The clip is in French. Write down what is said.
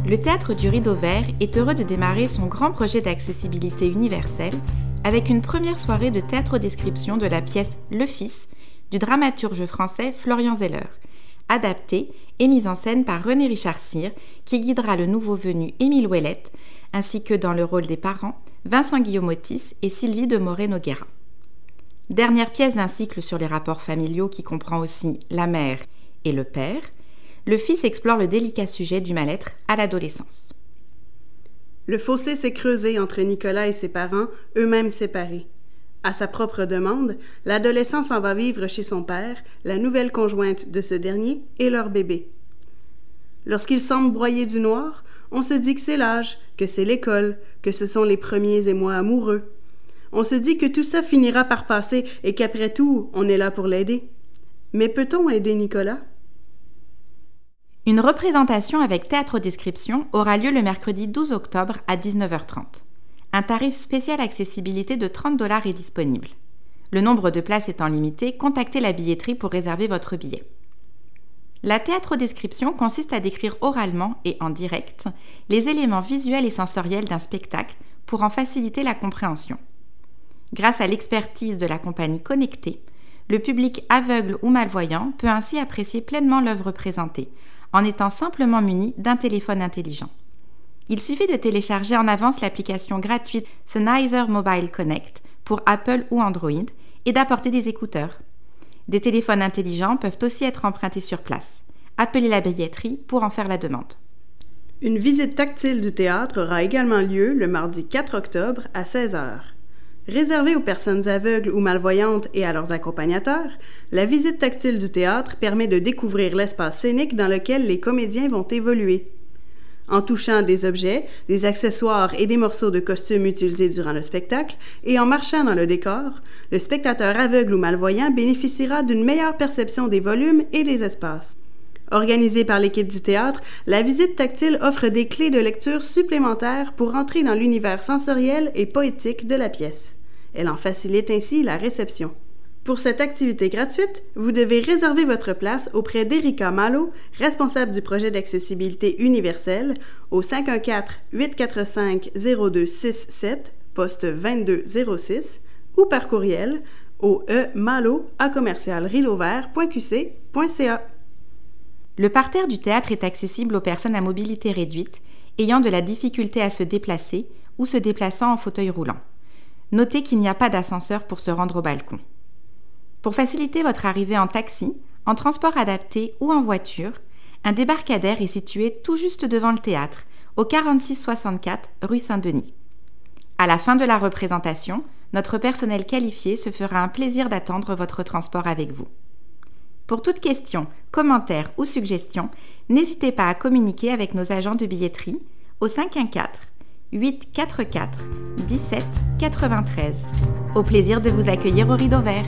Le Théâtre du Rideau Vert est heureux de démarrer son grand projet d'accessibilité universelle avec une première soirée de théâtre-description de la pièce Le Fils du dramaturge français Florian Zeller, adaptée et mise en scène par René Richard Cyr, qui guidera le nouveau venu Émile Ouellette, ainsi que dans le rôle des parents, Vincent Guillaume-Otis et Sylvie de Morey-Noguera. Dernière pièce d'un cycle sur les rapports familiaux qui comprend aussi la mère et le père, Le Fils explore le délicat sujet du mal-être à l'adolescence. Le fossé s'est creusé entre Nicolas et ses parents, eux-mêmes séparés. À sa propre demande, l'adolescent s'en va vivre chez son père, la nouvelle conjointe de ce dernier et leur bébé. Lorsqu'il semble broyer du noir, on se dit que c'est l'âge, que c'est l'école, que ce sont les premiers émois amoureux. On se dit que tout ça finira par passer et qu'après tout, on est là pour l'aider. Mais peut-on aider Nicolas? Une représentation avec théâtre-description aura lieu le mercredi 12 octobre à 19h30. Un tarif spécial accessibilité de 30 $ est disponible. Le nombre de places étant limité, contactez la billetterie pour réserver votre billet. La théâtre-description consiste à décrire oralement et en direct les éléments visuels et sensoriels d'un spectacle pour en faciliter la compréhension. Grâce à l'expertise de la compagnie Connectée, le public aveugle ou malvoyant peut ainsi apprécier pleinement l'œuvre présentée, en étant simplement muni d'un téléphone intelligent. Il suffit de télécharger en avance l'application gratuite Sennheiser Mobile Connect pour Apple ou Android et d'apporter des écouteurs. Des téléphones intelligents peuvent aussi être empruntés sur place. Appelez la billetterie pour en faire la demande. Une visite tactile du théâtre aura également lieu le mardi 4 octobre à 16h. Réservée aux personnes aveugles ou malvoyantes et à leurs accompagnateurs, la visite tactile du théâtre permet de découvrir l'espace scénique dans lequel les comédiens vont évoluer. En touchant des objets, des accessoires et des morceaux de costumes utilisés durant le spectacle et en marchant dans le décor, le spectateur aveugle ou malvoyant bénéficiera d'une meilleure perception des volumes et des espaces. Organisée par l'équipe du théâtre, la visite tactile offre des clés de lecture supplémentaires pour entrer dans l'univers sensoriel et poétique de la pièce. Elle en facilite ainsi la réception. Pour cette activité gratuite, vous devez réserver votre place auprès d'Erika Malo, responsable du projet d'accessibilité universelle, au 514-845-0267, poste 2206, ou par courriel au malo@rideauvert.qc.ca. Le parterre du théâtre est accessible aux personnes à mobilité réduite, ayant de la difficulté à se déplacer ou se déplaçant en fauteuil roulant. Notez qu'il n'y a pas d'ascenseur pour se rendre au balcon. Pour faciliter votre arrivée en taxi, en transport adapté ou en voiture, un débarcadère est situé tout juste devant le théâtre, au 4664 rue Saint-Denis. À la fin de la représentation, notre personnel qualifié se fera un plaisir d'attendre votre transport avec vous. Pour toute question, commentaire ou suggestion, n'hésitez pas à communiquer avec nos agents de billetterie au 514-844-1793. Au plaisir de vous accueillir au Rideau Vert.